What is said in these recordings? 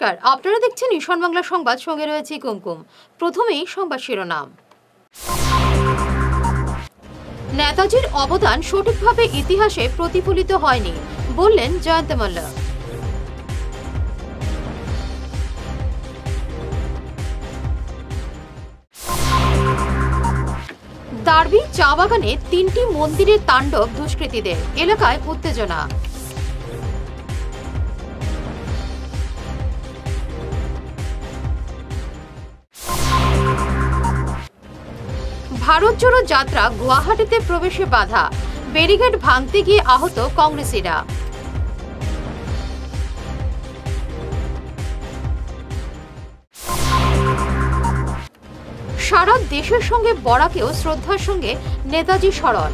নমস্কার, আপনারা দেখছেন ঈশান বাংলা সংবাদ, সঙ্গে রয়েছে কুমকুম। প্রথমেই সংবাদ শিরোনাম। নেতাজির অবদান সঠিকভাবে ইতিহাসে প্রতিফলিত হয়নি বললেন জয়ন্ত মাল্লা। দার্বি চা বাগানে 3টি মন্দিরের তাণ্ডব দুষ্কৃতীদের, এলাকায় উত্তেজনা। ভারত জোড়ো যাত্রা গুয়াহাটিতে প্রবেশে বাধা, ব্যারিকেড ভাঙতে গিয়ে আহত কংগ্রেসীরা। সারা দেশের সঙ্গে বরাকেও শ্রদ্ধার সঙ্গে নেতাজি স্মরণ।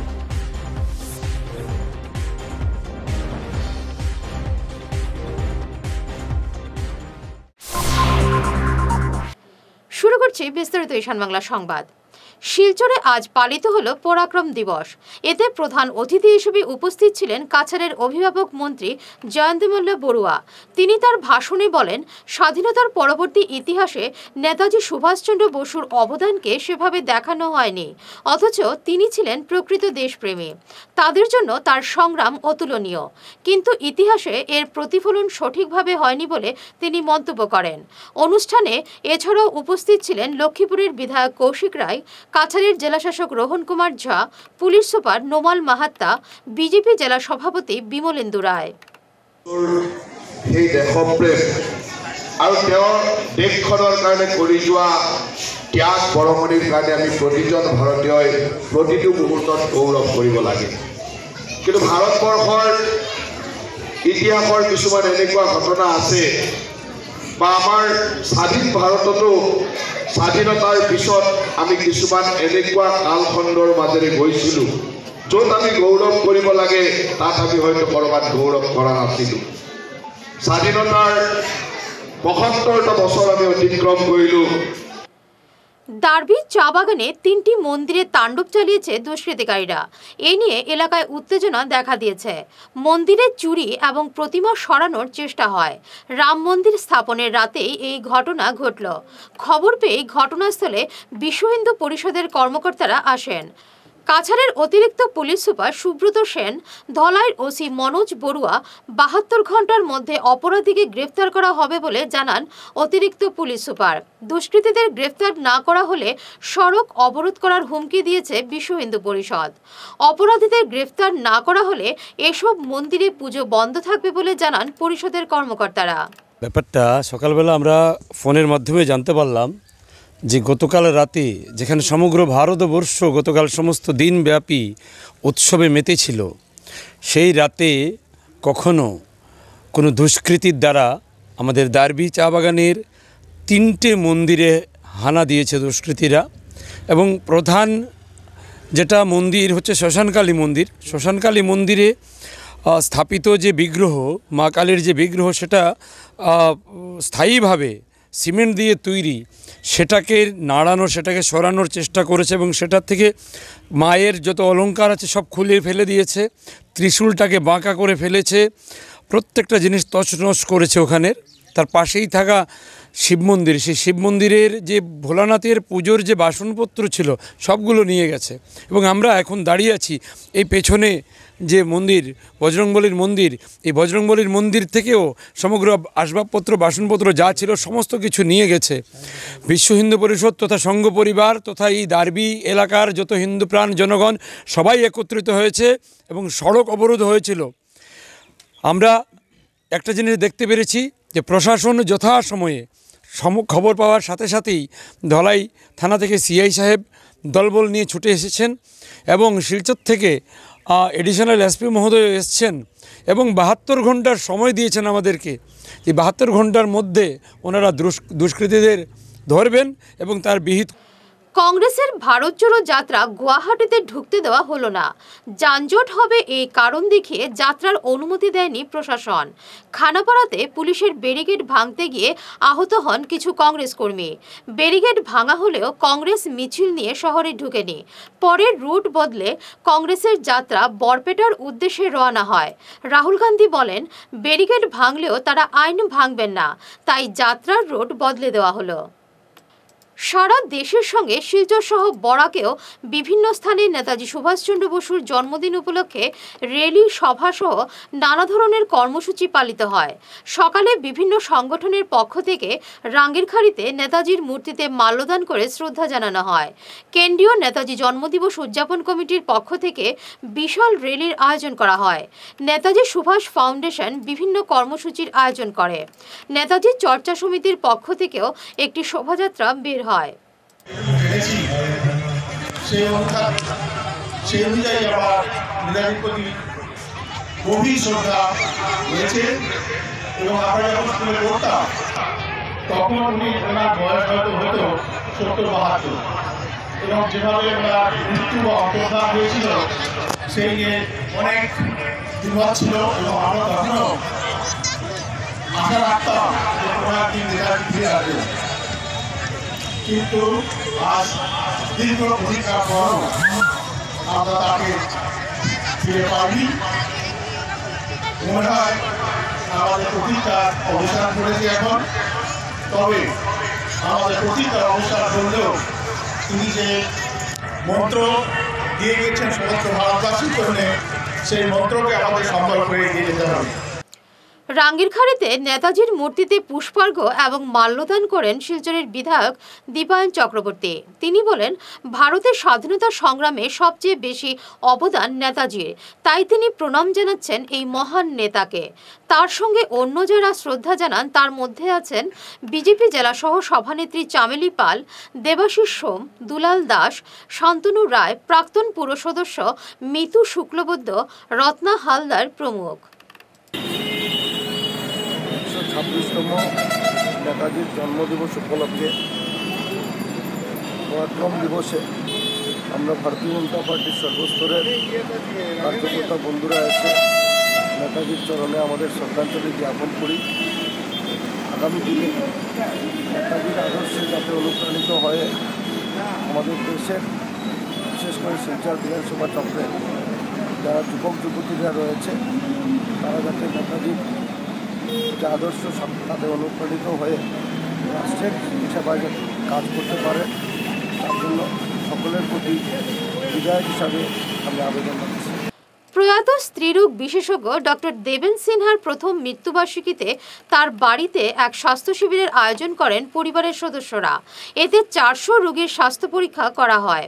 শুরু করছি বিস্তারিত ঈশান বাংলা সংবাদ। শিলচরে আজ পালিত হলো পরাক্রম দিবস। এতে প্রধান অতিথি হিসেবে উপস্থিত ছিলেন কাছাড়ের অভিভাবক মন্ত্রী জয়ন্ত মাল্লা বড়ুয়া। তিনি তার ভাষণে বলেন, স্বাধীনতার পরবর্তী ইতিহাসে নেতাজি সুভাষচন্দ্র বসুর অবদানকে সেভাবে দেখানো হয়নি, অথচ তিনি ছিলেন প্রকৃত দেশপ্রেমী। তাদের জন্য তার সংগ্রাম অতুলনীয়, কিন্তু ইতিহাসে এর প্রতিফলন সঠিকভাবে হয়নি বলে তিনি মন্তব্য করেন। অনুষ্ঠানে এছাড়াও উপস্থিত ছিলেন লক্ষ্মীপুরের বিধায়ক কৌশিক রায়, কাছাড়ের জেলাশাসক রোহন কুমার ঝা, police super Nomal Mahatta, BJP জেলা সভাপতি বিমলেন্দু রায়। সেই দেশপ্ৰেম আৰু তেওঁৰ দেশখনৰ কাৰণে কৰি যোৱা ত্যাগ বৰঙণিৰ কাৰণে আমি প্ৰতিজন ভাৰতীয়ই প্ৰতিটো মুহূৰ্তত গৌৰৱ কৰিব লাগে। কিন্তু ভাৰতবৰ্ষৰ ইতিহাসৰ কিছুমান এনেকুৱা ঘটনা আছে বা আমাৰ স্বাধীন ভাৰততো স্বাধীনতাৰ পিছত আমি কিছুমান এনেকুৱা কালখণ্ডৰ মাজেৰে গৈছিলোঁ য'ত আমি গৌৰৱ কৰিব লাগে, তাত আমি হয়তো ক'ৰবাত গৌৰৱ কৰা নাছিলোঁ। স্বাধীনতাৰ ৭৫টা বছৰ আমি অতিক্ৰম কৰিলোঁ। দার্বি চা বাগানে 3টি মন্দিরে তাণ্ডব চালিয়েছে দুষ্কৃতিকারীরা। এ নিয়ে এলাকায় উত্তেজনা দেখা দিয়েছে। মন্দিরে চুরি এবং প্রতিমা সরানোর চেষ্টা হয়। রাম মন্দির স্থাপনের রাতেই এই ঘটনা ঘটল। খবর পেয়ে ঘটনাস্থলে বিশ্ব হিন্দু পরিষদের কর্মকর্তারা আসেন। কাছাড়ের অতিরিক্ত পুলিশ সুপার সুব্রত সেন, ধলাইয়ের ওসি মনোজ বড়ুয়া ৭২ ঘন্টার মধ্যে অপরাধীকে গ্রেফতার করা হবে বলে জানান অতিরিক্ত পুলিশ সুপার। দুষ্কৃতীদের গ্রেফতার না করা হলে সড়ক অবরোধ করার হুমকি দিয়েছে বিশ্ব হিন্দু পরিষদ। অপরাধীদের গ্রেফতার না করা হলে এসব মন্দিরে পুজো বন্ধ থাকবে বলে জানান পরিষদের কর্মকর্তারা। ব্যাপারটা সকালবেলা আমরা ফোনের মাধ্যমে জানতে পারলাম যে গতকাল রাতে, যেখানে সমগ্র ভারতবর্ষ গতকাল সমস্ত দিনব্যাপী উৎসবে মেতেছিল, সেই রাতে কখনো কোনো দুষ্কৃতীর দ্বারা আমাদের দার্বি চা বাগানের 3টে মন্দিরে হানা দিয়েছে দুষ্কৃতীরা। এবং প্রধান যেটা মন্দির হচ্ছে শ্মশানকালী মন্দির। শ্মশানকালী মন্দিরে স্থাপিত যে বিগ্রহ, মা কালীর যে বিগ্রহ, সেটা স্থায়ীভাবে সিমেন্ট দিয়ে তৈরি, সেটাকে নাড়ানোর, সেটাকে সরানোর চেষ্টা করেছে এবং সেটার থেকে মায়ের যত অলংকার আছে সব খুলে ফেলে দিয়েছে। ত্রিশূলটাকে বাঁকা করে ফেলেছে, প্রত্যেকটা জিনিস তছনছ করেছে ওখানের। তার পাশেই থাকা শিব মন্দির, সেই শিব মন্দিরের যে ভোলানাথের পুজোর যে বাসনপত্র ছিল সবগুলো নিয়ে গেছে। এবং আমরা এখন দাঁড়িয়ে আছি এই পেছনে যে মন্দির, বজরংবলীর মন্দির, এই বজরংবলীর মন্দির থেকেও সমগ্র আসবাবপত্র, বাসনপত্র যা ছিল সমস্ত কিছু নিয়ে গেছে। বিশ্ব হিন্দু পরিষদ তথা সংঘ পরিবার তথা এই দার্বি এলাকার যত হিন্দু প্রাণ জনগণ সবাই একত্রিত হয়েছে এবং সড়ক অবরোধ হয়েছিল। আমরা একটা জিনিস দেখতে পেরেছি যে প্রশাসন যথাসময়ে খবর পাওয়ার সাথে সাথেই ধলাই থানা থেকে সিআই সাহেব দলবল নিয়ে ছুটে এসেছেন এবং শিলচর থেকে এডিশনাল এসপি মহোদয় এসছেন এবং ৭২ ঘন্টার সময় দিয়েছেন আমাদেরকে। এই ৭২ ঘন্টার মধ্যে ওনারা দুষ্কৃতীদের ধরবেন এবং তার বিহিত। কংগ্রেসের ভারত জোড়ো যাত্রা গুয়াহাটিতে ঢুকতে দেওয়া হলো না। যানজট হবে এই কারণ দেখিয়ে যাত্রার অনুমতি দেয়নি প্রশাসন। খানাপাড়াতে পুলিশের ব্যারিকেড ভাঙতে গিয়ে আহত হন কিছু কংগ্রেস কর্মী। ব্যারিকেড ভাঙা হলেও কংগ্রেস মিছিল নিয়ে শহরে ঢুকেনি। পরের রুট বদলে কংগ্রেসের যাত্রা বরপেটার উদ্দেশ্যে রওনা হয়। রাহুল গান্ধী বলেন, ব্যারিকেড ভাঙলেও তারা আইন ভাঙবেন না, তাই যাত্রার রুট বদলে দেওয়া হলো। সারা দেশের সঙ্গে শিলচর সহ বরাকেও বিভিন্ন স্থানে নেতাজি সুভাষচন্দ্র বসুর জন্মদিন উপলক্ষে র্যালি, সভা সহ নানা ধরনের কর্মসূচি পালিত হয়। সকালে বিভিন্ন সংগঠনের পক্ষ থেকে রাঙ্গিরখাড়িতে নেতাজির মূর্তিতে মাল্যদান করে শ্রদ্ধা জানানো হয়। কেন্দ্রীয় নেতাজি জন্মদিবস উদযাপন কমিটির পক্ষ থেকে বিশাল র্যালির আয়োজন করা হয়। নেতাজি সুভাষ ফাউন্ডেশন বিভিন্ন কর্মসূচির আয়োজন করে। নেতাজি চর্চা সমিতির পক্ষ থেকেও একটি শোভাযাত্রা বের হয়। সেই অনুযায়ী আমার নেতাজির প্রতি গভীর শ্রদ্ধা রয়েছে এবং আমরা যখন স্কুলে পড়তাম তখন ওনার বয়স হয়তো 70-72 এবং যেভাবে ওনার মৃত্যু বা অন্তর্ধান হয়েছিল সেই নিয়ে অনেক দ্বিমত ছিল এবং আমরা তখনও আশা রাখতাম যে কোনো একদিন নেতাজি ফিরে আসবে। কিন্তু আজ দীর্ঘ প্রতীক্ষার পর আমরা তাকে ফিরে পাইনি। মনে হয় আমাদের প্রতীক্ষার অবসান করেছে এখন। তবে আমাদের প্রতীক্ষার অবসান করলেও তিনি যে মন্ত্র দিয়ে গেছেন সমস্ত ভারতবাসীর জন্য, সেই মন্ত্রকে আমাদের সম্বল করে এগিয়ে যেতে হবে। রাঙ্গিরখাড়িতে নেতাজির মূর্তিতে পুষ্পার্ঘ্য এবং মাল্যদান করেন শিলচরের বিধায়ক দীপায়ন চক্রবর্তী। তিনি বলেন, ভারতের স্বাধীনতা সংগ্রামে সবচেয়ে বেশি অবদান নেতাজির, তাই তিনি প্রণাম জানাচ্ছেন এই মহান নেতাকে। তার সঙ্গে অন্য যারা শ্রদ্ধা জানান তার মধ্যে আছেন বিজেপি জেলাসহ সভানেত্রী চামেলি পাল, দেবাশিস সোম, দুলাল দাস, শান্তনু রায়, প্রাক্তন পুর সদস্য মিতু শুক্লবৈদ্য, রত্না হালদার প্রমুখ। 26তম নেতাজির জন্মদিবস উপলক্ষে পরাক্রম দিবসে আমরা ভারতীয় জনতা পার্টির সর্বস্তরের কার্যকর্তা বন্ধুরা এসে নেতাজির চরণে আমাদের শ্রদ্ধাঞ্জলি জ্ঞাপন করি। আগামী দিনে নেতাজির আদর্শে যাতে অনুপ্রাণিত হয়ে আমাদের দেশের বিশেষ করে শিলচর বিধানসভা চক্রে যারা যুবক যুবতীরা রয়েছে তারা যাতে নেতাজির যে আদর্শ তাদের অনুপ্রাণিত হয়ে রাষ্ট্রের সেবায় কাজ করতে পারে, তার জন্য সকলের প্রতি বিধায়ক হিসাবে আমি আবেদন রাখছি। প্রয়াত স্ত্রীরোগ বিশেষজ্ঞ ডক্টর দেবেন সিনহার প্রথম মৃত্যুবার্ষিকীতে তার বাড়িতে এক স্বাস্থ্য শিবিরের আয়োজন করেন পরিবারের সদস্যরা। এতে 400 রোগীর স্বাস্থ্য পরীক্ষা করা হয়,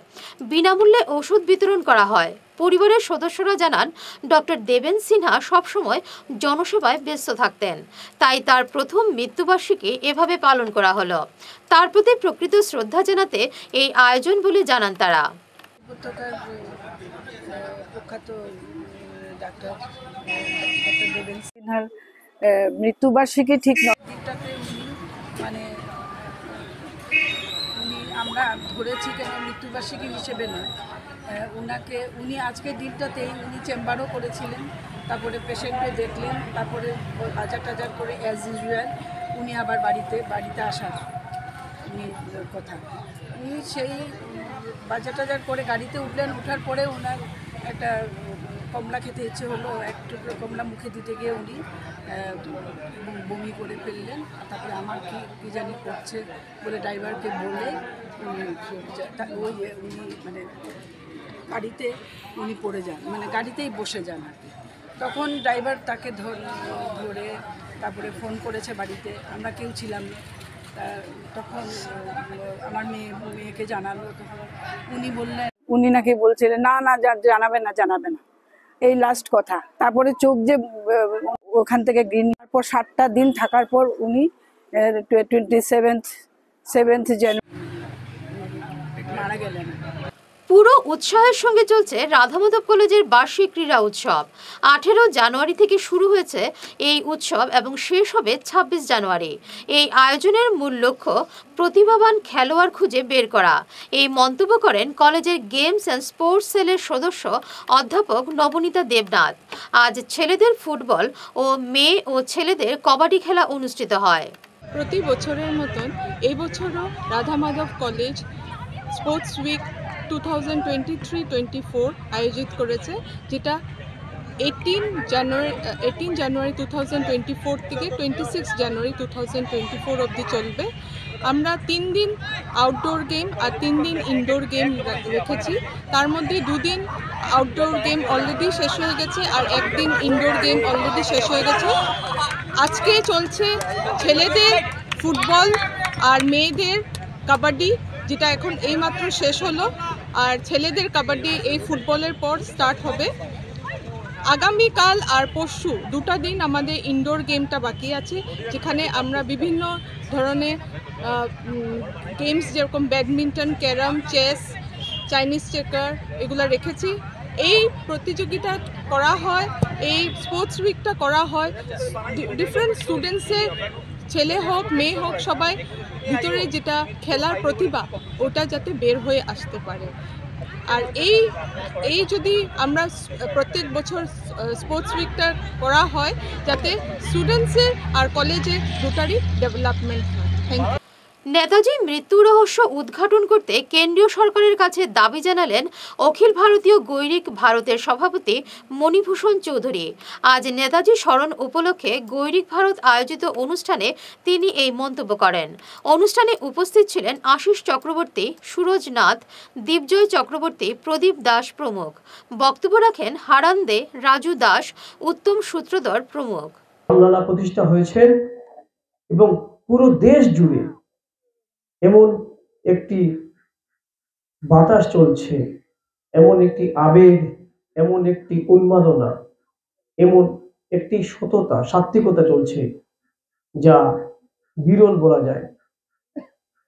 বিনামূল্যে ওষুধ বিতরণ করা হয়। পরিবারের সদস্যরা জানান, ডক্টর দেবেন সিনহা সবসময় জনসেবায় ব্যস্ত থাকতেন, তাই তার প্রথম মৃত্যুবার্ষিকী এভাবে পালন করা হলো। তার প্রতি প্রকৃত শ্রদ্ধা জানাতে এই আয়োজন বলে জানান তারা। প্রখ্যাত ডাক্তার দেবেন সিনহার মৃত্যুবার্ষিকী ঠিক দিকটাতে মানে আমরা ধরেছি কেন মৃত্যুবার্ষিকী হিসেবে নয়, উনি আজকের দিনটাতেই উনি চেম্বারও করেছিলেন, তারপরে পেশেন্টও দেখলেন, তারপরে বাজার টাজার করে অ্যাজ ইউজুয়াল উনি আবার বাড়িতে আসার কথা। উনি সেই বাজার টাজার করে গাড়িতে উঠলেন, ওঠার পরে ওনার একটা কমলা খেতে ইচ্ছে হলো, এক টুকরো কমলা মুখে দিতে গিয়ে উনি বমি করে ফেললেন। তারপরে আমার কি জানি করছে বলে ড্রাইভারকে বলে উনি মানে গাড়িতে উনি পড়ে যান, মানে গাড়িতেই বসে যান আর কি। তখন ড্রাইভার তাকে ধরে তারপরে ফোন করেছে বাড়িতে, আমরা কেউ ছিলাম না। তখন আমার মেয়েকে জানালো, তখন উনি বললেন, উনি নাকি বলছিলেন না জানাবে না, এই লাস্ট কথা। তারপরে চোখ যে ওখান থেকে গ্রিন, তারপর 7টা দিন থাকার পর উনি 27 জানুয়ারি মারা গেলেন। পুরো উৎসাহের সঙ্গে চলছে রাধা মাধব কলেজের বার্ষিক ক্রীড়া উৎসব। 18 জানুয়ারি থেকে শুরু হয়েছে এই উৎসব এবং শেষ হবে 26 জানুয়ারি। এই আয়োজনের মূল লক্ষ্য প্রতিভাবান খেলোয়াড় খুঁজে বের করা। এই মন্তব্য করেন কলেজের গেমস অ্যান্ড স্পোর্টস সেলের সদস্য অধ্যাপক নবনীতা দেবনাথ। আজ ছেলেদের ফুটবল ও মেয়ে ও ছেলেদের কবাডি খেলা অনুষ্ঠিত হয়। প্রতি বছরের মতন এই বছরও Radha Madhab college sports week 2023-24 আয়োজিত করেছে, যেটা 18 জানুয়ারি 2024 থেকে 26 জানুয়ারি 2024 অবধি চলবে। আমরা 3 দিন আউটডোর গেম আর 3 দিন ইনডোর গেম রেখেছি। তার মধ্যে 2 দিন আউটডোর গেম অলরেডি শেষ হয়ে গেছে আর 1 দিন ইনডোর গেম অলরেডি শেষ হয়ে গেছে। আজকে চলছে ছেলেদের ফুটবল আর মেয়েদের কাবাডি, যেটা এখন এইমাত্র শেষ হলো, আর ছেলেদের কাবাডি এই ফুটবলের পর স্টার্ট হবে। আগামীকাল আর পরশু 2টা দিন আমাদের ইনডোর গেমটা বাকি আছে, যেখানে আমরা বিভিন্ন ধরনের গেমস যেরকম badminton, carrom, chess, Chinese checker এগুলো রেখেছি। এই প্রতিযোগিতা করা হয়, এই স্পোর্টস উইকটা করা হয় ডিফারেন্ট স্টুডেন্টসের, ছেলে হোক মেয়ে হোক, সবাই ভিতরে যেটা খেলার প্রতিভা ওটা যাতে বের হয়ে আসতে পারে। আর এই যদি আমরা প্রত্যেক বছর স্পোর্টস উইকটা করা হয় যাতে স্টুডেন্টসের আর কলেজের দুটারই ডেভেলপমেন্ট হয়। Thank you. নেতাজি মৃত্যু রহস্য উদ্ঘাটন করতে কেন্দ্রীয় সরকারের কাছে দাবি জানালেন অখিল ভারতীয় গৈরিক ভারতের সভাপতি মণিভূষণ চৌধুরী। আজ নেতাজি স্মরণ উপলক্ষে গৈরিক ভারত আয়োজিত অনুষ্ঠানে তিনি এই মন্তব্য করেন। অনুষ্ঠানে উপস্থিত ছিলেন আশিস চক্রবর্তী, সুরজ নাথ, দীপজয় চক্রবর্তী, প্রদীপ দাস প্রমুখ। বক্তব্য রাখেন হারান দে, রাজু দাস, উত্তম সূত্রধর প্রমুখ। প্রতিষ্ঠা হয়েছে এবং পুরো দেশ জুড়ে এমন একটি বাতাস চলছে, এমন একটি আবেগ, এমন একটি উন্মাদনা, এমন একটি সততা, সাত্বিকতা চলছে যা বিরল বলা যায়।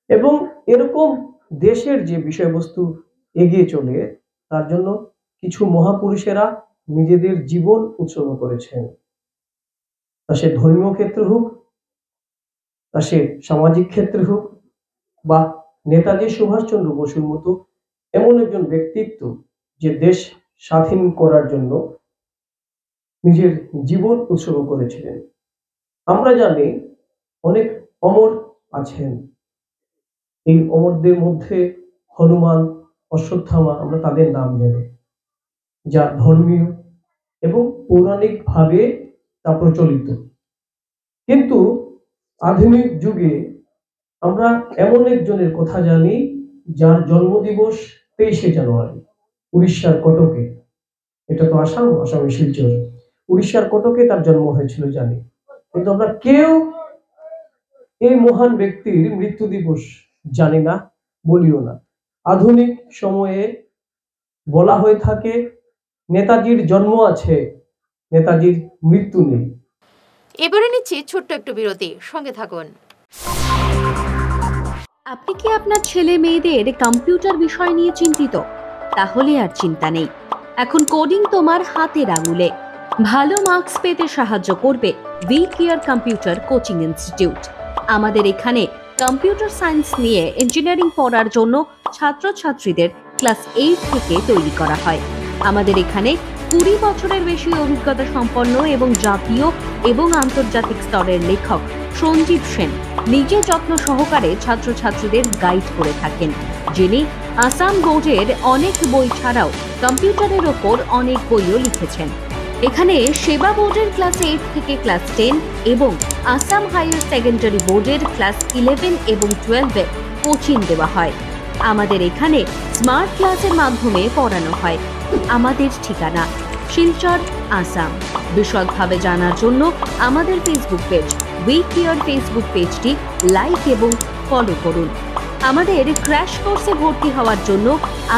এবং এরকম দেশের যে বিষয়বস্তু এগিয়ে চলে, তার জন্য কিছু মহাপুরুষেরা নিজেদের জীবন উৎসর্গ করেছেন। তা সে ধর্মীয় ক্ষেত্রে হোক, তা সে সামাজিক ক্ষেত্রে হোক, বা নেতাজি সুভাষচন্দ্র বসুর মতো এমন একজন ব্যক্তিত্ব যে দেশ স্বাধীন করার জন্য নিজের জীবন উৎসর্গ করেছিলেন। আমরা জানি অনেক অমর আছেন, এই অমরদের মধ্যে হনুমান, অশ্বত্থামা, আমরা তাদের নাম জানি, যা ধর্মীয় এবং পৌরাণিক ভাবে তা প্রচলিত। কিন্তু আধুনিক যুগে আমরা এমন একজনের কথা জানি যার জন্মদিবস 23শে জানুয়ারি উড়িষ্যার কটকে। এটা তো আসামের শিলচর, উড়িষ্যার কটকে তার জন্ম হয়েছিল জানি, কিন্তু আমরা কেউ এই মহান ব্যক্তির মৃত্যু দিবস জানি না, বলিও না। আধুনিক সময়ে বলা হয়ে থাকে নেতাজির জন্ম আছে, নেতাজির মৃত্যু নেই। এবারে নিচ্ছি ছোট্ট একটু বিরতি, সঙ্গে থাকুন। আপনি কি আপনার ছেলে মেয়েদের কম্পিউটার বিষয় নিয়ে চিন্তিত? তাহলে আর চিন্তা নেই, এখন কোডিং তোমার হাতের আঙুলে। ভালো মার্কস পেতে সাহায্য করবে we care computer coaching institute. আমাদের এখানে কম্পিউটার সায়েন্স নিয়ে ইঞ্জিনিয়ারিং পড়ার জন্য ছাত্রছাত্রীদের ক্লাস 8 থেকে তৈরি করা হয়। আমাদের এখানে 20 বছরের বেশি অভিজ্ঞতা সম্পন্ন এবং জাতীয় এবং আন্তর্জাতিক স্তরের লেখক সঞ্জীব সেন নিজে যত্ন সহকারে ছাত্রছাত্রীদের গাইড করে থাকেন, যিনি আসাম বোর্ডের অনেক বই ছাড়াও কম্পিউটারের ওপর অনেক বইও লিখেছেন। এখানে সেবা বোর্ডের ক্লাস 8 থেকে ক্লাস 10 এবং আসাম হায়ার সেকেন্ডারি বোর্ডের ক্লাস 11 এবং 12-এ কোচিং দেওয়া হয়। আমাদের এখানে স্মার্ট ক্লাসের মাধ্যমে পড়ানো হয়। আমাদের ঠিকানা শিলচর, আসাম। বিশদভাবে জানার জন্য আমাদের Facebook page we care Facebook পেজটি লাইক এবং ফলো করুন। আমাদের ক্র্যাশ কোর্সে ভর্তি হওয়ার জন্য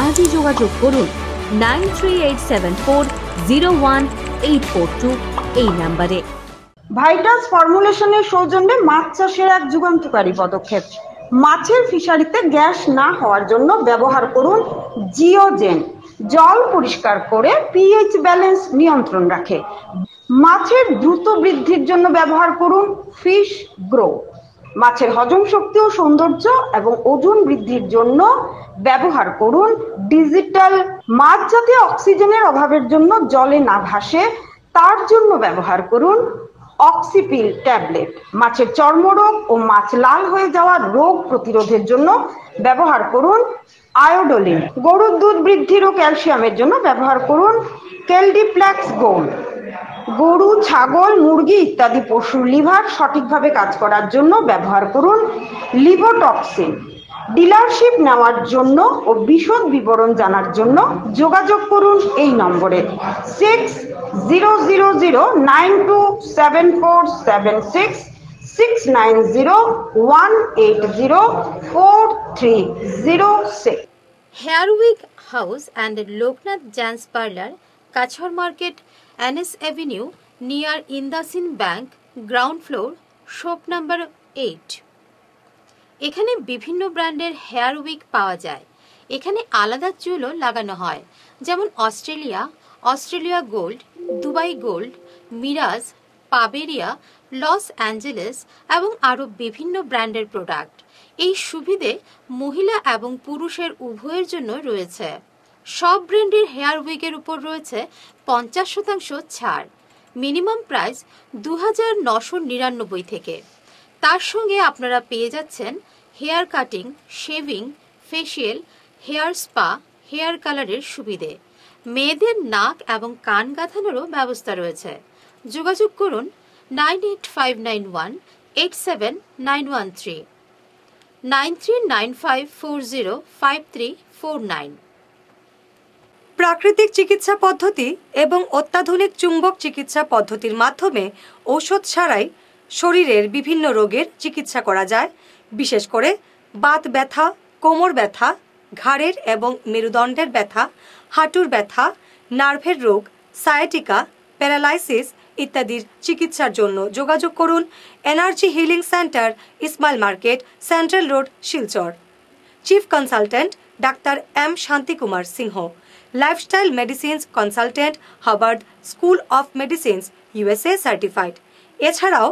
আজই যোগাযোগ করুন 9387401842 এই নাম্বারে। ভাইটাস ফর্মুলেশনের সৌজন্যে মাছ চাষের এক যুগান্তকারী পদক্ষেপ। মাছের ফিশারিতে গ্যাস না হওয়ার জন্য ব্যবহার করুন জিওজেন জল পরিষ্কার করে পিএইচ ব্যালেন্স নিয়ন্ত্রণ রাখে। মাছের দ্রুত বৃদ্ধির জন্য ব্যবহার করুন ফিশ গ্রো। মাছের হজম শক্তি ও সৌন্দর্য এবং ওজন বৃদ্ধির জন্য ব্যবহার করুন ডিজিটাল। মাছ যাতে অক্সিজেনের অভাবের জন্য জলে না ভাসে তার জন্য ব্যবহার করুন অক্সিপিল ট্যাবলেট। মাছের চর্মরোগ ও মাছ লাল হয়ে যাওয়া রোগ প্রতিরোধের জন্য ব্যবহার করুন আয়োডোলিন। গরুর দুধ বৃদ্ধির ও ক্যালসিয়ামের জন্য ব্যবহার করুন কেলডিপ্লেক্স গোল্ড। গরু, ছাগল, মুরগি ইত্যাদি পশুর লিভার সঠিকভাবে কাজ করার জন্য ব্যবহার করুন লিভোটক্সিন। ডিলারশিপ নেওয়ার জন্য ও বিশদ বিবরণ জানার জন্য যোগাযোগ করুন এই নম্বরে 6000927476 69018043006। Hair wig house and Loknath gents parlour, কাছর market, NS Avenue, near Indasin Bank, ground floor, shop number 8। এখানে বিভিন্ন ব্র্যান্ডের হেয়ার উইক পাওয়া যায়। এখানে আলাদা চুলও লাগানো হয়, যেমন অস্ট্রেলিয়া গোল্ড, দুবাই গোল্ড, মিরাজ, পাবেরিয়া, লস অ্যাঞ্জেলেস এবং আরও বিভিন্ন ব্র্যান্ডের প্রোডাক্ট। এই সুবিধে মহিলা এবং পুরুষের উভয়ের জন্য রয়েছে। সব ব্র্যান্ডের হেয়ার উইকের উপর রয়েছে 50% ছাড়। মিনিমাম প্রাইস 2999 থেকে। তার সঙ্গে আপনারা পেয়ে যাচ্ছেন hair cutting, shaving, facial, hair spa, hair কালারের সুবিধে। মেয়েদের নাক এবং কান গাঁথানোরও ব্যবস্থা রয়েছে। যোগাযোগ করুন 9859187913 9395405349। প্রাকৃতিক চিকিৎসা পদ্ধতি এবং অত্যাধুনিক চুম্বক চিকিৎসা পদ্ধতির মাধ্যমে ঔষধ ছাড়াই শরীরের বিভিন্ন রোগের চিকিৎসা করা যায়। বিশেষ করে বাত ব্যথা, কোমর ব্যথা, ঘাড়ের এবং মেরুদণ্ডের ব্যথা, হাঁটুর ব্যথা, নার্ভের রোগ, সায়াটিকা, প্যারালাইসিস ইত্যাদির চিকিৎসার জন্য যোগাযোগ করুন energy healing centre, Ismail market, central road, Silchar. Chief consultant doctor M Shantikumar Singh, lifestyle medicines consultant, Harvard school of medicines, USA certified. এছাড়াও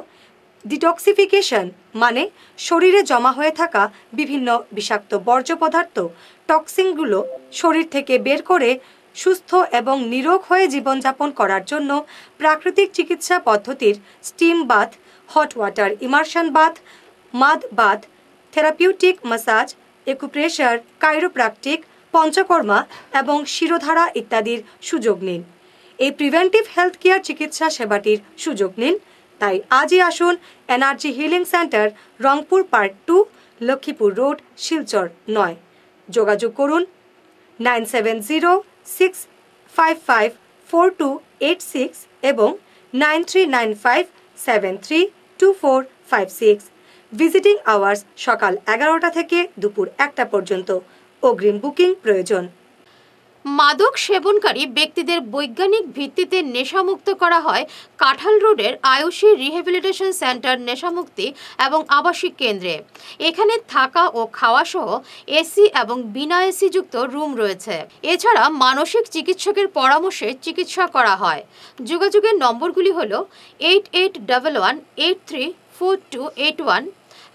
ডিটক্সিফিকেশন মানে শরীরে জমা হয়ে থাকা বিভিন্ন বিষাক্ত বর্জ্য পদার্থ, টক্সিনগুলো শরীর থেকে বের করে সুস্থ এবং নিরোগ হয়ে জীবনযাপন করার জন্য প্রাকৃতিক চিকিৎসা পদ্ধতির steam bath, hot water immersion bath, mud bath, therapeutic massage, acupressure, chiropractic, panchakarma এবং শিরোধারা ইত্যাদির সুযোগ নিন। এই প্রিভেন্টিভ হেলথ কেয়ার চিকিৎসা সেবাটির সুযোগ নিন। তাই আজই আসুন energy healing centre, Rangpur part 2, Lakshmipur road, Silchar 9। যোগাযোগ করুন 9706554286 এবং 9395732456। ভিজিটিং আওয়ার্স সকাল 11টা থেকে দুপুর 1টা পর্যন্ত। অগ্রিম বুকিং প্রয়োজন। মাদক সেবনকারী ব্যক্তিদের বৈজ্ঞানিক ভিত্তিতে নেশামুক্ত করা হয় কাঁঠাল রোডের আয়ুষী রিহ্যাবিলিটেশন সেন্টার নেশামুক্তি এবং আবাসিক কেন্দ্রে। এখানে থাকা ও খাওয়া সহ এসি এবং বিনা এসি যুক্ত রুম রয়েছে। এছাড়া মানসিক চিকিৎসকের পরামর্শে চিকিৎসা করা হয়। যোগাযোগের নম্বরগুলি হল 8811834281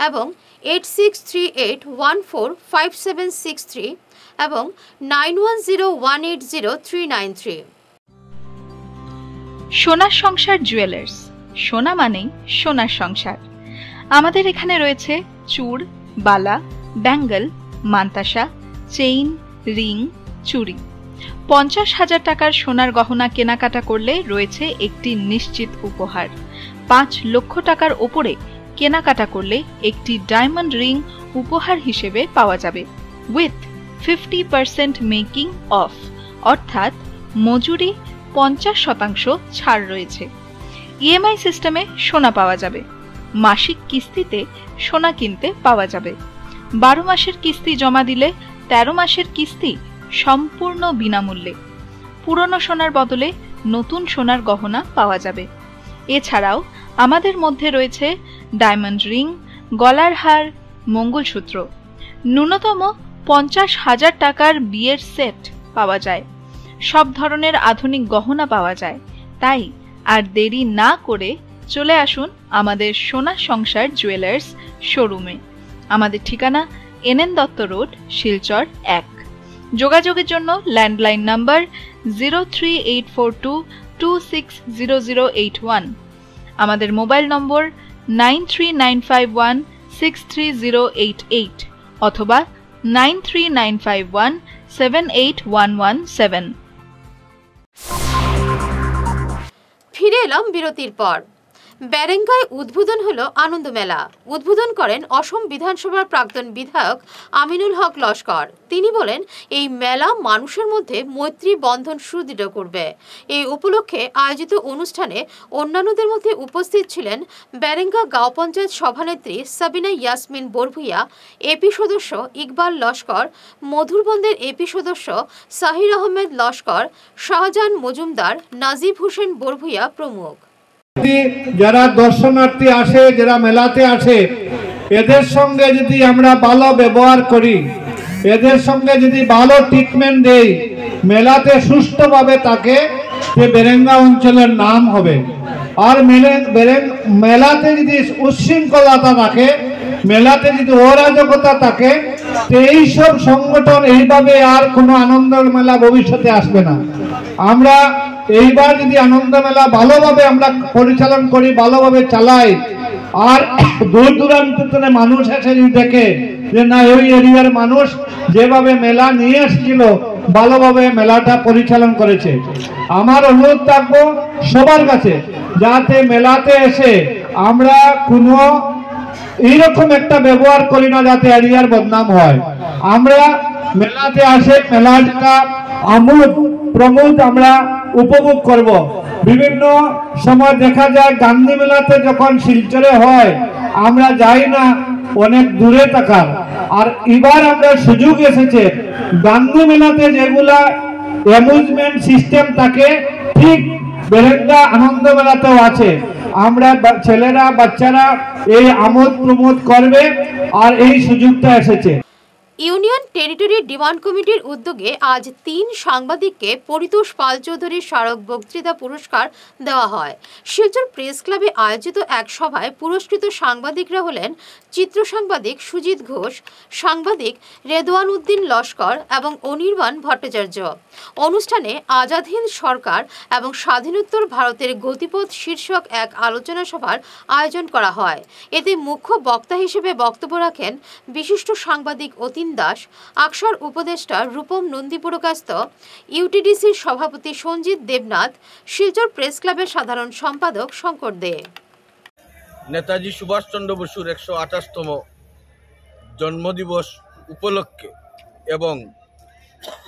এবং 8638145763 এবং 9101803993। সোনার সংসার জুয়েলার্স, সোনা মানেই সোনার সংসার। আমাদের এখানে রয়েছে চূড়, বালা, ব্যাঙ্গল, মান্তাসা, চেইন, রিং, চুড়ি। 50,000 টাকার সোনার গহনা কেনাকাটা করলে রয়েছে একটি নিশ্চিত উপহার। 5 লক্ষ টাকার ওপরে কেনাকাটা করলে একটি ডায়মন্ড রিং উপহার হিসেবে পাওয়া যাবে উইথ 50% মেকিং অফ, অর্থাৎ মজুরি 50% ছাড় রয়েছে। ইএমআই সিস্টেমে সোনা পাওয়া যাবে। মাসিক কিস্তিতে সোনা কিনতে পাওয়া যাবে। 12 মাসের কিস্তি জমা দিলে 13 মাসের কিস্তি সম্পূর্ণ বিনামূল্যে। পুরনো সোনার বদলে নতুন সোনার গহনা পাওয়া যাবে। এছাড়াও আমাদের মধ্যে রয়েছে ডায়মন্ড রিং, গলার হার, মঙ্গলসূত্র। ন্যূনতম 50,000 টাকার বিয়ের সেট পাওয়া যায়। সব ধরনের আধুনিক গহনা পাওয়া যায়। তাই আর দেরি না করে চলে আসুন আমাদের সোনা সংসার জুয়েলার্স শোরুমে। আমাদের ঠিকানা NN দত্ত রোড, শিলচর 1। যোগাযোগের জন্য ল্যান্ডলাইন নাম্বার 03842260081, আমাদের মোবাইল নম্বর 9395163088 অথবা 9395178117। ফিরে এলাম বিরতির পর। ব্যারেঙ্গায় উদ্বোধন হলো আনন্দ মেলা। উদ্বোধন করেন অসম বিধানসভার প্রাক্তন বিধায়ক আমিনুল হক লস্কর। তিনি বলেন, এই মেলা মানুষের মধ্যে মৈত্রী বন্ধন সুদৃঢ় করবে। এই উপলক্ষে আয়োজিত অনুষ্ঠানে অন্যান্যদের মধ্যে উপস্থিত ছিলেন ব্যারেঙ্গা গাঁও পঞ্চায়েত সভানেত্রী সাবিনা ইয়াসমিন বরভুইয়া, এপি সদস্য ইকবাল লস্কর, মধুরবন্দের এপি সদস্য সাহির আহমেদ লস্কর, শাহজাহান মজুমদার, নাজিব হোসেন বরভুইয়া প্রমুখ। যারা দর্শনার্থী আসে, যারা মেলাতে আসে, এদের সঙ্গে যদি আমরা ভালো ব্যবহার করি, এদের সঙ্গে যদি ভালো ট্রিটমেন্ট দেই, মেলাতে সুষ্ঠুভাবে থাকে, যে বেরেঙ্গা অঞ্চলের নাম হবে। আর মেলাতে যদি উচ্ছৃঙ্খলতা থাকে, মেলাতে যদি অরাজকতা থাকে, তো এইসব সংগঠন এইভাবে আর কোনো আনন্দ মেলা ভবিষ্যতে আসবে না। আমরা এইবার যদি আনন্দ মেলা ভালোভাবে আমরা পরিচালন করি, ভালোভাবে চালাই, আর দূর দূরান্ত থেকে মানুষ এসে যদি দেখে যে না, ওই এরিয়ার মানুষ যেভাবে মেলা নিয়ে এসেছিল ভালোভাবে মেলাটা পরিচালন করেছে। আমার অনুরোধ থাকবো সবার কাছে, যাতে মেলাতে এসে আমরা কোনো এইরকম একটা ব্যবহার করি না যাতে এরিয়ার বদনাম হয়। আমরা মেলাতে আসে, মেলার আমোদ প্রমোদ আমরা উপভোগ করব। বিভিন্ন সময় দেখা যায় গান্ধী মেলাতে যখন শিলচরে হয়, আমরা যাই না, অনেক দূরে থাকার। আর এবার আমরা সুযোগ এসেছে, গান্ধী মেলাতে যেগুলা অ্যামিউজমেন্ট সিস্টেম থাকে, ঠিক বেরেঙ্গা আনন্দ মেলাতেও আছে। আমরা ছেলেরা বাচ্চারা এই আমোদ প্রমোদ করবে, আর এই সুযোগটা এসেছে। ইউনিয়ন টেরিটরি ডিমান্ড কমিটির উদ্যোগে আজ 3 সাংবাদিককে পরিতোষ পাল চৌধুরীর স্মারক বক্তৃতা পুরস্কার দেওয়া হয়। শিলচর প্রেস ক্লাবে আয়োজিত এক সভায় পুরস্কৃত সাংবাদিকরা হলেন চিত্র সাংবাদিক সুজিত ঘোষ, সাংবাদিক রেদওয়ান উদ্দিন লস্কর এবং অনির্বাণ ভট্টাচার্য। অনুষ্ঠানে আজাদ হিন্দ সরকার এবং স্বাধীনোত্তর ভারতের গতিপথ শীর্ষক এক আলোচনা সভার আয়োজন করা হয়। এতে মুখ্য বক্তা হিসেবে বক্তব্য রাখেন বিশিষ্ট সাংবাদিক অতীন দাস, আকসার উপদেষ্টা রূপম নন্দীপুরকাস্ত, ইউটিডিসির সভাপতি সঞ্জিত দেবনাথ, শিলচর প্রেস ক্লাবের সাধারণ সম্পাদক শঙ্কর দে। নেতাজি সুভাষচন্দ্র বসুর 128তম জন্মদিবস উপলক্ষে এবং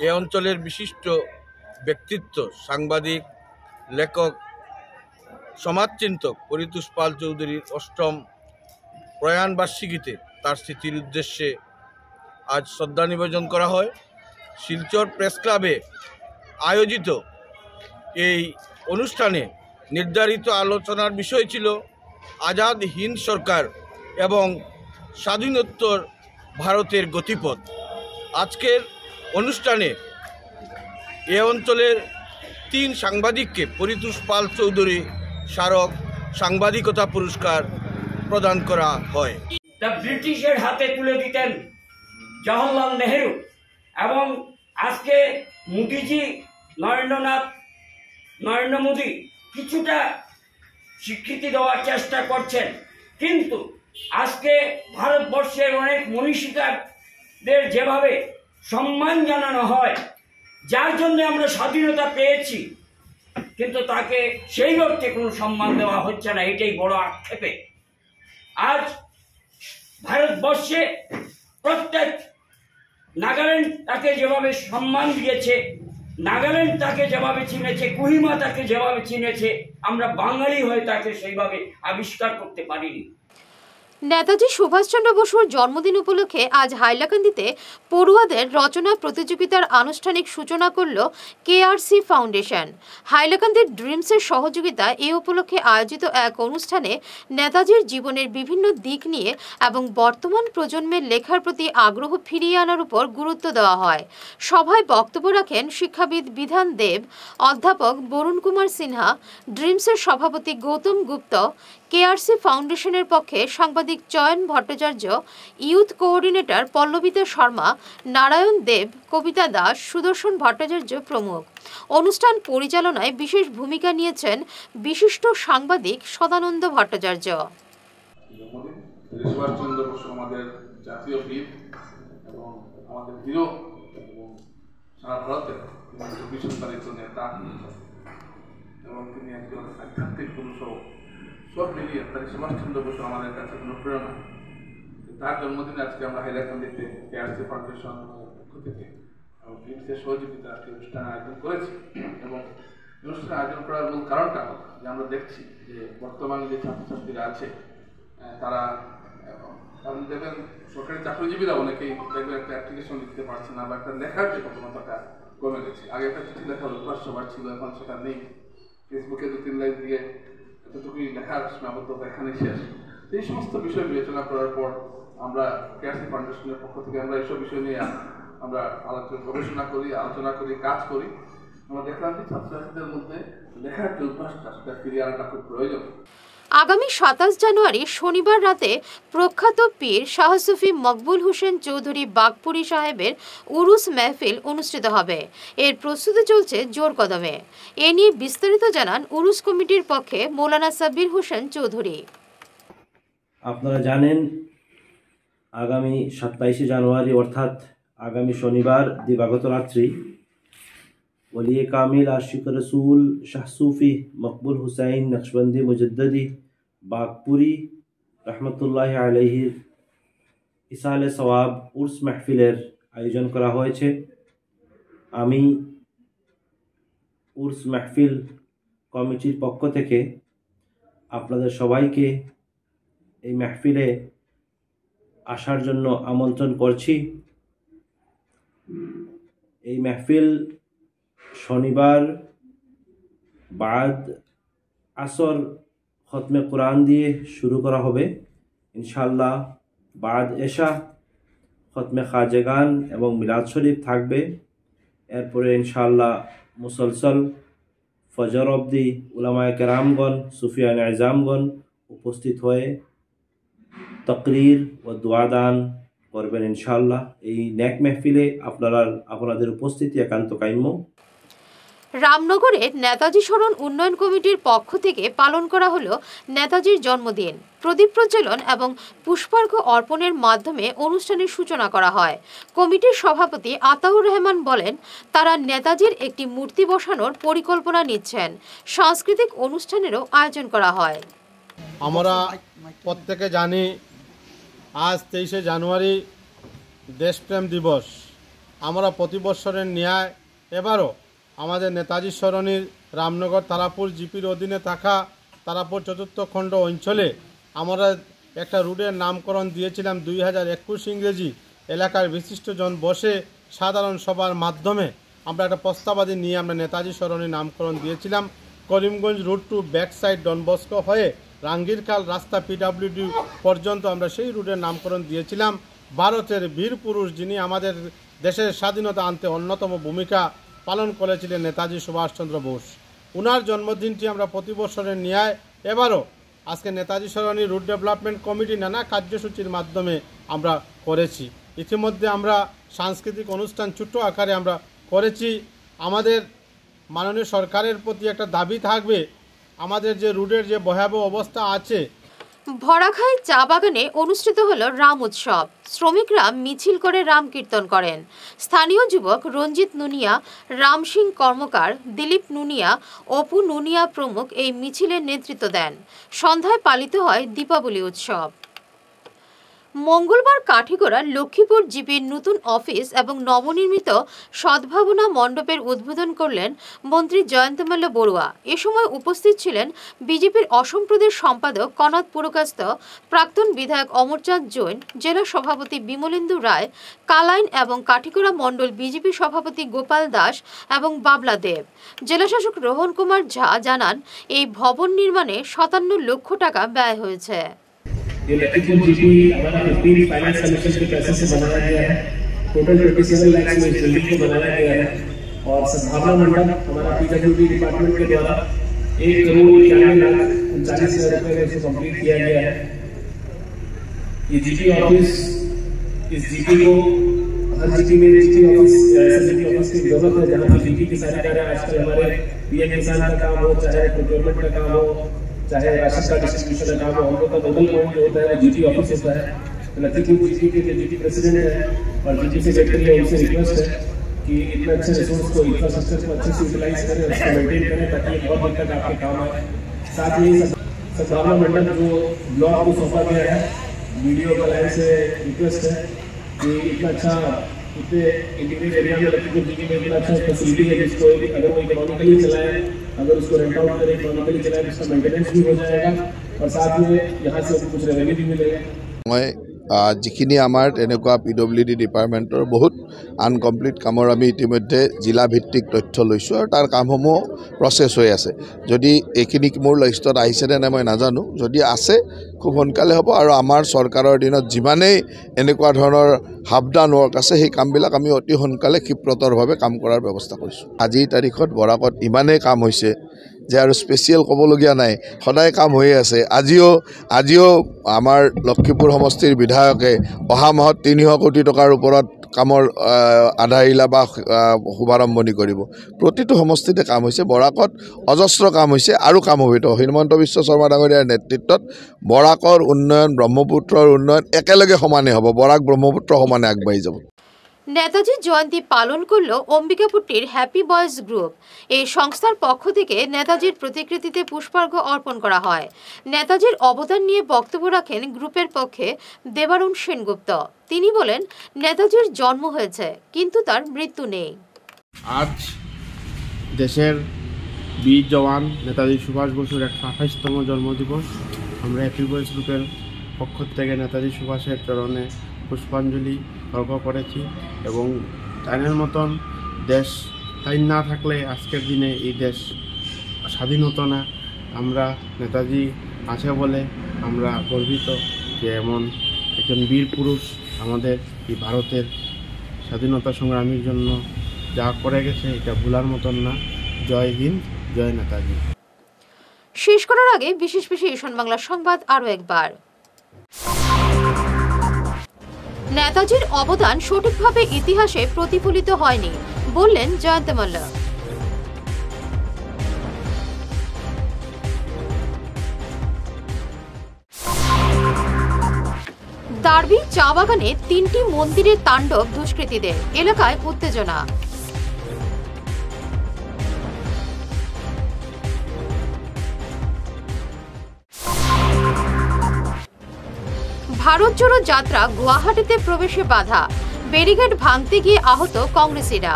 এ অঞ্চলের বিশিষ্ট ব্যক্তিত্ব, সাংবাদিক, লেখক, সমাজচিন্তক পরিতোষ পাল চৌধুরীর 8ম প্রয়াণ বার্ষিকীতে তার স্মৃতির উদ্দেশ্যে আজ শ্রদ্ধা নিবেদন করা হয়। শিলচর প্রেস ক্লাবে আয়োজিত এই অনুষ্ঠানে নির্ধারিত আলোচনার বিষয় ছিল আজাদ হিন্দ সরকার এবং স্বাধীনোত্তর ভারতের গতিপথ। আজকের অনুষ্ঠানে এ অঞ্চলের 3 সাংবাদিককে পরিতোষ পাল চৌধুরী স্মারক সাংবাদিকতা পুরস্কার প্রদান করা হয়। ব্রিটিশের হাতে তুলে দিতেন জওহরলাল নেহেরু, এবং আজকে মোদিজি, নরেন্দ্র মোদী কিছুটা স্বীকৃতি দেওয়ার চেষ্টা করছেন, কিন্তু আজকে ভারতবর্ষের অনেক মনীষীদের যেভাবে সম্মান জানানো হয়, যার জন্য আমরা স্বাধীনতা পেয়েছি, কিন্তু তাকে সেই অর্থে কোনো সম্মান দেওয়া হচ্ছে না, এটাই বড় আক্ষেপে। আজ ভারতবর্ষে প্রত্যেক নাগাল্যান্ড তাকে যেভাবে সম্মান দিয়েছে, নাগাল্যান্ড তাকে যেভাবে চিনেছে, কোহিমা তাকে যেভাবে চিনেছে, আমরা বাঙালি হয়ে তাকে সেইভাবে আবিষ্কার করতে পারিনি। নেতাজি সুভাষচন্দ্র বসুর জন্মদিন উপলক্ষে আজ হাইলাকান্দিতে পড়ুয়াদের রচনা প্রতিযোগিতার আনুষ্ঠানিক সূচনা করল কেআরসি ফাউন্ডেশন। হাইলাকান্দির ড্রিমসের সহযোগিতা এই উপলক্ষে আয়োজিত এক অনুষ্ঠানে নেতাজির জীবনের বিভিন্ন দিক নিয়ে এবং বর্তমান প্রজন্মের লেখার প্রতি আগ্রহ ফিরিয়ে আনার উপর গুরুত্ব দেওয়া হয়। সভায় বক্তব্য রাখেন শিক্ষাবিদ বিধান দেব, অধ্যাপক বরুণ কুমার সিনহা, ড্রিমসের সভাপতি গৌতম গুপ্ত, কেআরসি ফাউন্ডেশনের পক্ষে সাংবাদিক চয়ন ভট্টাচার্য, ইউথ কোঅর্ডিনেটর পল্লবিতা শর্মা, নারায়ণ দেব, কবিতা দাস, সুদর্শন ভট্টাচার্য প্রমুখ। অনুষ্ঠান পরিচালনায় বিশেষ ভূমিকা নিয়েছেন বিশিষ্ট সাংবাদিক সদানন্দ ভট্টাচার্য। সুভাষচন্দ্র বসু আমাদের জাতীয় বীর এবং আমাদের হিরো এবং সারা ভারতের বিশ্বস্তারিত নেতা এবং তিনি একজন আধ্যাত্মিক পুরুষও। সব মিলিয়ে নেতাজি সুভাষচন্দ্র বসু আমাদের কাছে অনুপ্রেরণা। তার জন্মদিনে আজকে আমরা হাইলাকান্দিতে কেআরসি ফাউন্ডেশন পক্ষ থেকে এবং ড্রিমসের সহযোগিতা অনুষ্ঠান আয়োজন করেছি। এবং অনুষ্ঠান আয়োজন করার মূল কারণটা হল যে আমরা দেখছি যে বর্তমানে যে ছাত্রছাত্রীরা আছে তারা দেখবেন সরকারি চাকরিজীবীরা অনেকেই দেখবেন একটা অ্যাপ্লিকেশন লিখতে পারছে না বা একটা লেখার যে প্রবণতাটা কমে গেছে। আগে একটা চিঠি লেখার অভ্যাস সবার ছিল, এখন সেটা নেই। ফেসবুকে 2-3 লাইন দিয়ে এতটুকুই লেখার সীমাবদ্ধতা এখানে শেষ। এই সমস্ত বিষয় বিবেচনা করার পর আমরা কেআরসি ফাউন্ডেশনের পক্ষ থেকে আমরা এইসব বিষয় নিয়ে আমরা গবেষণা করি, আলোচনা করি, কাজ করি। আমরা দেখলাম যে ছাত্রছাত্রীদের মধ্যে লেখার যে অভ্যাসটা সেটা ফিরিয়ে আনাটা খুব প্রয়োজন। আগামী 27 জানুয়ারি শনিবার রাতে প্রখ্যাত পীর শাহ সুফি মকবুল হোসেন চৌধুরী বাগপুরি সাহেবের উরুস মেহফিল অনুষ্ঠিত হবে। এর প্রস্তুতি চলছে জোর কদমে। এ নিয়ে বিস্তারিত জানান উরুস কমিটির পক্ষে মৌলানা সাব্বির হোসেন চৌধুরী। আপনারা জানেন আগামী 27 জানুয়ারি অর্থাৎ আগামী শনিবার দিবাগত রাত্রি ওলিয়ে কামিল আশিক রসুল শাহ সুফি মকবুল হুসাইন নকশবন্দি মুজদ্দদি বাগপুরি রহমতুল্লাহ আলাইহির ইসালে সওয়াব উর্স মাহফিলের আয়োজন করা হয়েছে। আমি উর্স মাহফিল কমিটির পক্ষ থেকে আপনাদের সবাইকে এই মাহফিলে আসার জন্য আমন্ত্রণ করছি। এই মাহফিল শনিবার বাদ আসর খতমে কোরআন দিয়ে শুরু করা হবে। ইনশাআল্লাহ বাদ এশা খতমে খাজেগান এবং মিলাদ শরীফ থাকবে। এরপরে ইনশাআল্লাহ মুসলসল ফজর অবধি উলামায়ে কেরামগণ, সুফিয়ান আজমগণ উপস্থিত হয়ে তকরির ও দোয়াদান করবেন ইনশাআল্লাহ। এই নেক মেহফিলে আপনাদের উপস্থিতি একান্ত কাম্য। রামনগরে নেতাজি স্মরণ উন্নয়ন কমিটির পক্ষ থেকে পালন করা হলো নেতাজির জন্মদিন। প্রদীপ প্রজ্বলন এবং পুষ্পার্ঘ অর্পণের মাধ্যমে অনুষ্ঠানের সূচনা করা হয়। কমিটির সভাপতি আতাউর রহমান বলেন, তারা নেতাজির একটি মূর্তি বসানোর পরিকল্পনা নিচ্ছেন। সাংস্কৃতিক অনুষ্ঠানেরও আয়োজন করা হয়। আমরা প্রত্যেকে জানি আজ 23 জানুয়ারি দেশপ্রেম দিবস। আমরা প্রতি বছরের ন্যায় এবারও আমাদের নেতাজি সরণির রামনগর তারাপুর জিপির অধীনে থাকা তারাপুর চতুর্থ খণ্ড অঞ্চলে আমরা একটা রুটের নামকরণ দিয়েছিলাম 2021 ইংরেজি। এলাকার বিশিষ্টজন বসে সাধারণ সভার মাধ্যমে আমরা একটা প্রস্তাবাদি নিয়ে আমরা নেতাজি সরণির নামকরণ দিয়েছিলাম। Karimganj route to back side Don Bosco হয়ে রাঙ্গিরখাল রাস্তা পিডব্লিউডি পর্যন্ত আমরা সেই রুটের নামকরণ দিয়েছিলাম। ভারতের বীর পুরুষ যিনি আমাদের দেশের স্বাধীনতা আনতে অন্যতম ভূমিকা পালন করেছিলেন নেতাজি সুভাষচন্দ্র বোস। ওনার জন্মদিনটি আমরা প্রতি বছরের ন্যায় এবারও আজকে নেতাজি সরণি রুট ডেভেলপমেন্ট কমিটি নানা কার্যসূচির মাধ্যমে আমরা করেছি। ইতিমধ্যে আমরা সাংস্কৃতিক অনুষ্ঠান ছোট্ট আকারে আমরা করেছি। আমাদের মাননীয় সরকারের প্রতি একটা দাবি থাকবে, আমাদের যে রুটের যে ভয়াবহ অবস্থা আছে। ভরাখাই চা বাগানে অনুষ্ঠিত হলো রাম উৎসব। শ্রমিকরা মিছিল করে রাম কীর্তন করেন। স্থানীয় যুবক রঞ্জিত নুনিয়া, রাম সিং কর্মকার, দিলীপ নুনিয়া, অপু নুনিয়া প্রমুখ এই মিছিলের নেতৃত্ব দেন। সন্ধ্যায় পালিত হয় দীপাবলি উৎসব। মঙ্গলবার কাঠিগড়ার লক্ষ্মীপুর জিপির নতুন অফিস এবং নবনির্মিত সদ্ভাবনা মণ্ডপের উদ্বোধন করলেন মন্ত্রী জয়ন্ত মাল্য বড়ুয়া। এ সময় উপস্থিত ছিলেন বিজেপির অসম প্রদেশ সম্পাদক কনাদ পুরকাস্ত, প্রাক্তন বিধায়ক অমরচাঁদ জৈন, জেলা সভাপতি বিমলেন্দু রায়, কালাইন এবং কাঠিগড়া মণ্ডল বিজেপি সভাপতি গোপাল দাস এবং বাবলা দেব। জেলাশাসক রোহন কুমার ঝা জানান, এই ভবন নির্মাণে 57 লক্ষ টাকা ব্যয় হয়েছে। ये लखीमपुर जीपी हमारा 15 फाइनेंस कमीशन के पैसे से बनाया गया है। टोटल 27 लाख में इस बिल्डिंग को बनाया गया है और सद्भावना मंडप हमारा पीडब्ल्यूडी डिपार्टमेंट के द्वारा 1,91,39,00,000 रुपए में इसको कंप्लीट किया गया है। ये जीपी ऑफिस, इस जीपी को हर जीपी में जीपी ऑफिस ऐसा जीपी ऑफिस की जरूरत है जहाँ पर जीपी के सारे कार्य आजकल हमारे पीएम किसान का काम हो, चाहे प्रोक्योरमेंट का काम हो, चाहे राशन का डिस्ट्रीब्यूशन का काम हो, हम लोग का नोडल पॉइंट जो होता है जीपी ऑफिस होता है। लखीमपुर जीपी के जो जीपी प्रेसिडेंट है और जीपी सेक्रेटरी है, उनसे रिक्वेस्ट है कि इतने अच्छे रिसोर्स को, इंफ्रास्ट्रक्चर को अच्छे से यूटिलाइज करें, उसको मेंटेन करें ताकि ये बहुत दिन तक आपके काम आए। साथ ही सद्भावना मंडप जो ब्लॉक को सौंपा गया है, वीडियो कलाइन से रिक्वेस्ट है कि इतना अच्छा इतने इंटीग्रेटेड एरिया में लखीमपुर जीपी में इतना अच्छा फैसिलिटी है जिसको अगर वो इकोनॉमिकली चलाए, अगर उसको रेंट आउट करें, इकोनॉमिकली चलाए तो उसका मेंटेनेंस भी हो जाएगा और साथ में यहाँ से कुछ रेवेन्यू भी मिलेगा। मैं যিখিনি আমাৰ এনেকুৱা PWD ডিপাৰ্টমেণ্টৰ বহুত আনকমপ্লিট কামৰ আমি ইতিমধ্যে জিলা ভিত্তিক তথ্য লৈছোঁ আৰু তাৰ কামসমূহ প্ৰচেছ হৈ আছে। যদি এইখিনি মোৰ লিষ্টত আহিছেনে নাই মই নাজানো, যদি আছে খুব সোনকালে হ'ব আৰু আমাৰ চৰকাৰৰ দিনত যিমানেই এনেকুৱা ধৰণৰ হাফ ডান ৱৰ্ক আছে সেই কামবিলাক আমি অতি সোনকালে ক্ষিপ্ৰতৰভাৱে কাম কৰাৰ ব্যৱস্থা কৰিছোঁ। আজিৰ তাৰিখত বৰাকত ইমানেই কাম হৈছে যে আৰু স্পেচিয়েল ক'বলগীয়া নাই, সদায় কাম হৈ আছে। আজিও আমাৰ লক্ষীপুৰ সমষ্টিৰ বিধায়কে অহা মাহত 300 কোটি টকাৰ ওপৰত কামৰ আধাৰিলা বা শুভাৰম্ভণি কৰিব। প্ৰতিটো সমষ্টিতে কাম হৈছে, বৰাকত অজস্ৰ কাম হৈছে আৰু কাম হ'ব। হিমন্ত বিশ্ব শৰ্মা ডাঙৰীয়াৰ নেতৃত্বত বৰাকৰ উন্নয়ন, ব্ৰহ্মপুত্ৰৰ উন্নয়ন একেলগে সমানে হ'ব, বৰাক ব্ৰহ্মপুত্ৰ সমানে আগবাঢ়ি যাব। নেতাজি জয়ন্তী পালন করল অম্বিকাপুরটির হ্যাপি বয়েজ গ্রুপ। এই সংস্থার পক্ষ থেকে নেতাজির প্রতিকৃতিতে পুষ্পার্ঘ অর্পণ করা হয়। নেতাজির অবদান নিয়ে বক্তব্য রাখেন গ্রুপের পক্ষে দেবারুণ সেনগুপ্ত। তিনি বলেন, নেতাজির জন্ম হয়েছে কিন্তু তার মৃত্যু নেই। আজ দেশের বীর জওয়ান নেতাজি সুভাষ বসুর 128তম জন্মদিবস। আমরা হ্যাপি বয়েজ গ্রুপের পক্ষ থেকে নেতাজি সুভাষের চরণে পুষ্পাঞ্জলি অর্ঘ্য করেছি এবং তাইনের মতন দেশ তাই না থাকলে আজকের দিনে এই দেশ স্বাধীন হতো না। আমরা নেতাজি আছে বলে আমরা গর্বিত যে এমন একজন বীর পুরুষ আমাদের এই ভারতের স্বাধীনতা সংগ্রামীর জন্য যা করে গেছে এটা ভুলার মতন না। জয় হিন্দ, জয় নেতাজি। শেষ করার আগে বিশেষ ঈশান বাংলা সংবাদ আরও একবার। নেতাজির অবদান সঠিকভাবে ইতিহাসে প্রতিফলিত হয়নি বললেন জয়ন্ত মাল্য। দার্বি চা বাগানে 3টি মন্দিরের তাণ্ডব দুষ্কৃতীদের, এলাকায় উত্তেজনা। ভারত জোড়ো যাত্রা গুয়াহাটিতে প্রবেশে বাধা, ব্যারিকেড ভাঙতে গিয়ে আহত কংগ্রেসীরা।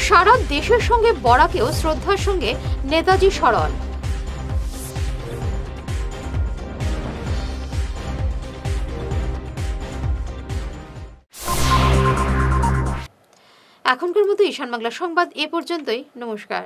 সারা দেশের সঙ্গে বরাকেও শ্রদ্ধার সঙ্গে নেতাজি স্মরণ। এখনকার মতো ঈশান বাংলা সংবাদ এ পর্যন্তই। নমস্কার।